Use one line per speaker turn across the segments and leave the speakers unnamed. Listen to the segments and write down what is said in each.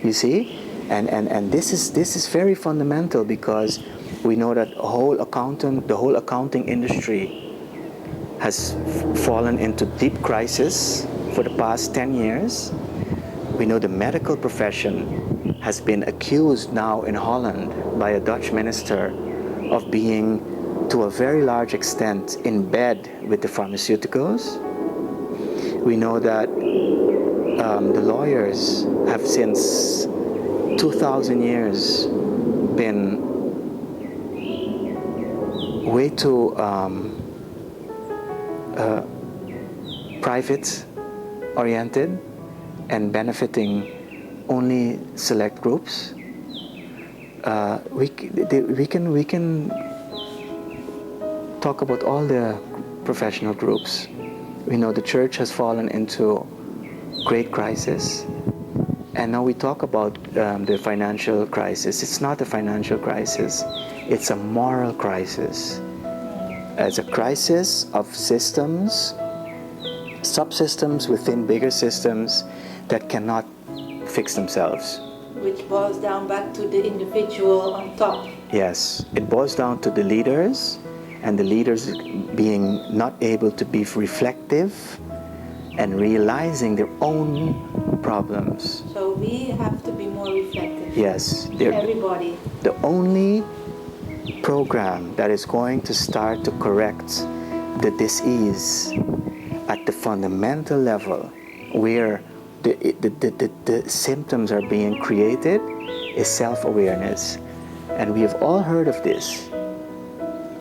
You see? And this is very fundamental, because we know that the whole accounting industry has fallen into deep crisis for the past 10 years. We know the medical profession has been accused now in Holland by a Dutch minister of being, to a very large extent, in bed with the pharmaceuticals. We know that the lawyers have since 2,000 years been way too private oriented and benefiting only select groups. We can talk about all the professional groups. We know the church has fallen into great crisis, and now we talk about the financial crisis. It's not a financial crisis, it's a moral crisis. It's a crisis of systems, subsystems within bigger systems that cannot fix themselves.
Which boils down back to the individual on top.
Yes, it boils down to the leaders, and the leaders being not able to be reflective and realizing their own problems.
So we have to be more reflective.
Yes.
Everybody.
The only program that is going to start to correct the disease at the fundamental level, where the symptoms are being created, is self-awareness. And we have all heard of this,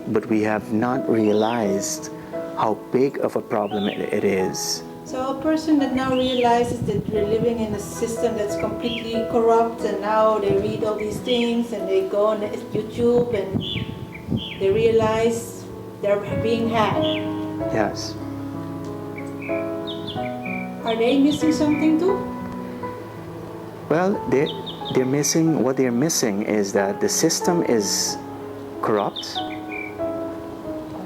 but we have not realized how big of a problem it is.
So a person that now realizes that we're living in a system that's completely corrupt, and now they read all these things and they go on YouTube and they realize they're being hacked.
Yes.
Are they missing something too?
Well, they're missing, what they're missing is that the system is corrupt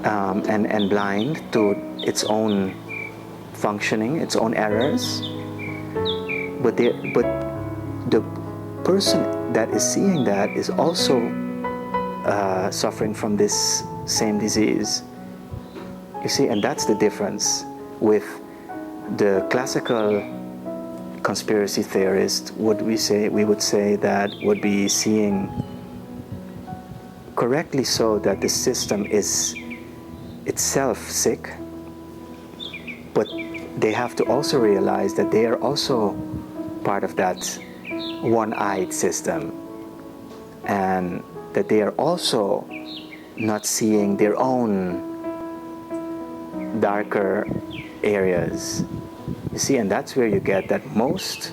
and blind to its own functioning, its own errors. But the person that is seeing that is also suffering from this same disease. You see, and that's the difference with the classical conspiracy theorist. We would say that would be seeing correctly so that the system is itself sick, but they have to also realize that they are also part of that one-eyed system, and that they are also not seeing their own darker areas. You see, and that's where you get that most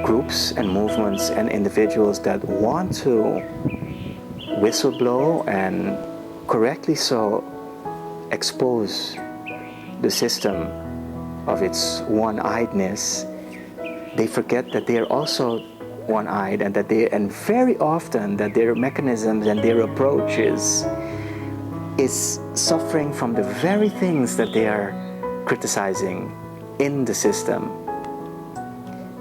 groups and movements and individuals that want to whistleblow and correctly so expose the system of its one-eyedness, they forget that they are also one-eyed, and and very often that their mechanisms and their approaches is suffering from the very things that they are criticizing in the system.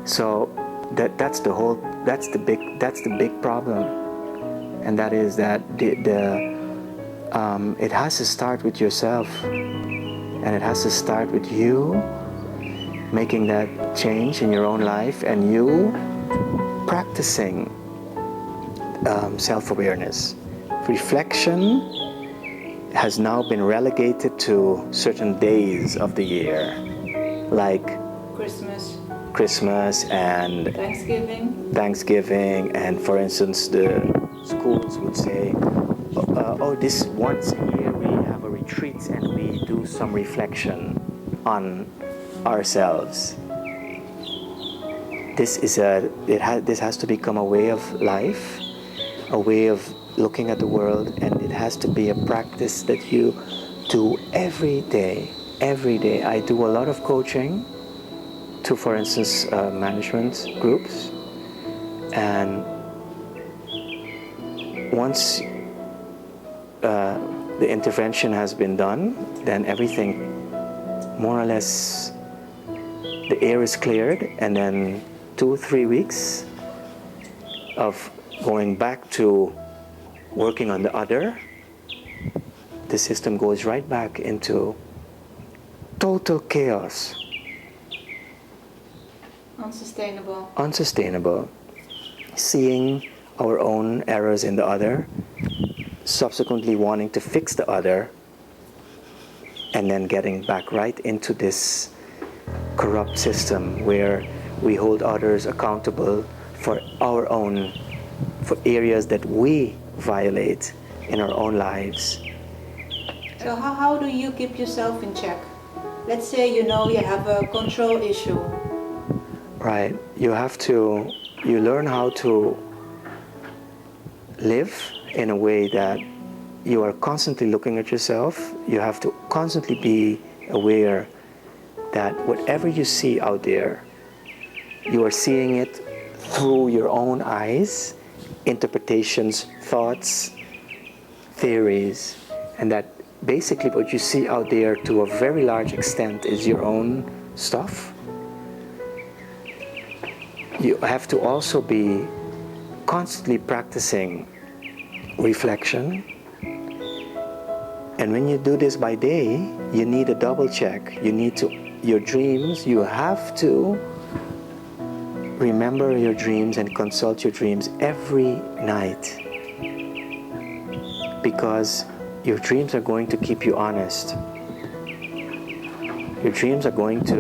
So that's the big problem, and that is that it has to start with yourself, and it has to start with you making that change in your own life, and you practicing self-awareness. Reflection has now been relegated to certain days of the year, like Christmas and Thanksgiving, and for instance, the schools would say, this once a year we have a retreat and we do some reflection on ourselves. This has to become a way of life, a way of looking at the world, and it has to be a practice that you do every day. I do a lot of coaching to, for instance, management groups, and once the intervention has been done, then everything more or less the air is cleared, and then 2-3 weeks of going back to working on the other, the system goes right back into total chaos.
Unsustainable.
Unsustainable. Seeing our own errors in the other, subsequently wanting to fix the other, and then getting back right into this corrupt system where we hold others accountable for for areas that we violate in our own lives.
So how do you keep yourself in check? Let's say you have a control issue.
Right. You learn how to live in a way that you are constantly looking at yourself. You have to constantly be aware that whatever you see out there, you are seeing it through your own eyes, interpretations, thoughts, theories, and that basically what you see out there to a very large extent is your own stuff. You have to also be constantly practicing reflection. And when you do this by day, you need a double check. Your dreams, you have to remember your dreams and consult your dreams every night. Because your dreams are going to keep you honest. Your dreams are going to,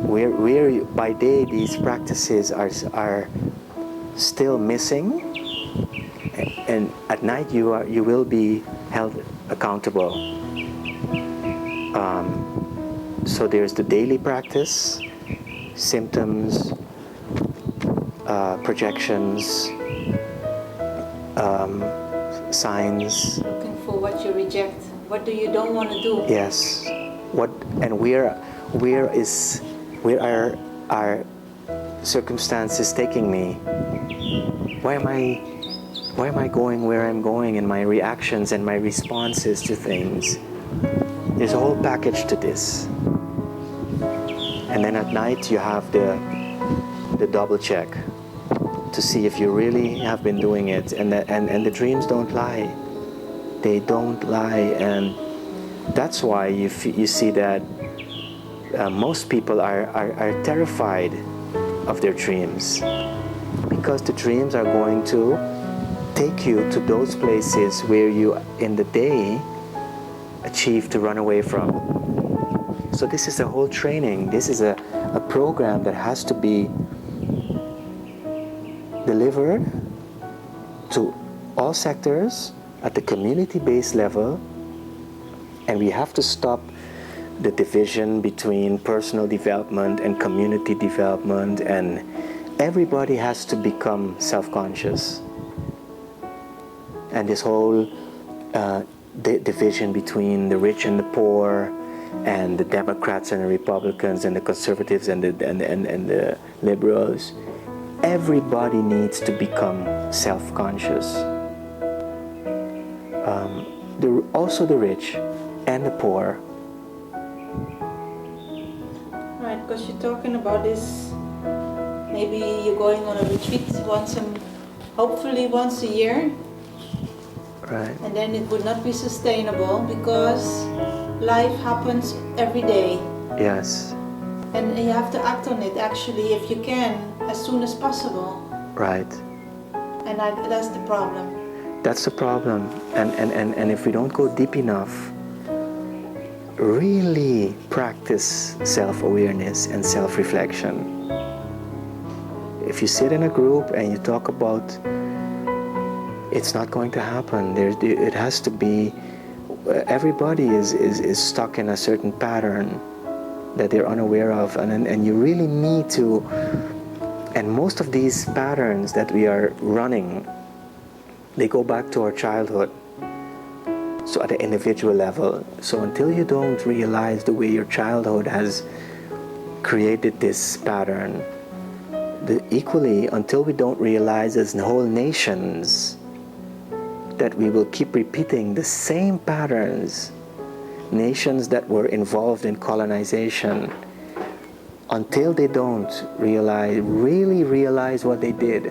where by day these practices are still missing, and at night you will be held accountable. So there's the daily practice, symptoms, projections, signs.
Looking for what you reject. What do you don't want to do?
Yes. Where are our circumstances taking me? Why am I going where I'm going in my reactions and my responses to things? There's a whole package to this. And then at night you have the double check to see if you really have been doing it, and the dreams don't lie. They don't lie, and that's why you see that most people are terrified of their dreams, because the dreams are going to take you to those places where you in the day achieve to run away from. So this is a whole training. This is a program that has to be delivered to all sectors at the community-based level, and we have to stop the division between personal development and community development, and everybody has to become self-conscious. And this whole division between the rich and the poor, and the Democrats and the Republicans, and the conservatives and the liberals, everybody needs to become self-conscious. Also the rich and the poor.
Right, because you're talking about this, maybe you're going on a retreat hopefully once a year.
Right.
And then it would not be sustainable because life happens every day.
Yes.
And you have to act on it actually, if you can, as soon as possible.
Right.
And that's the problem.
That's the problem. And if we don't go deep enough, really practice self-awareness and self-reflection. If you sit in a group and you talk about, it's not going to happen. It has to be, everybody is stuck in a certain pattern that they're unaware of, and you really need to, and most of these patterns that we are running, they go back to our childhood. So at the individual level. So until you don't realize the way your childhood has created this pattern, equally, until we don't realize as whole nations that we will keep repeating the same patterns, nations that were involved in colonization, until they don't really realize what they did,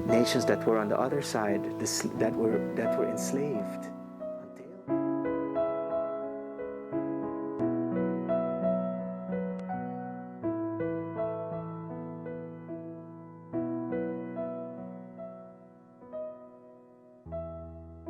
nations that were on the other side, that were enslaved,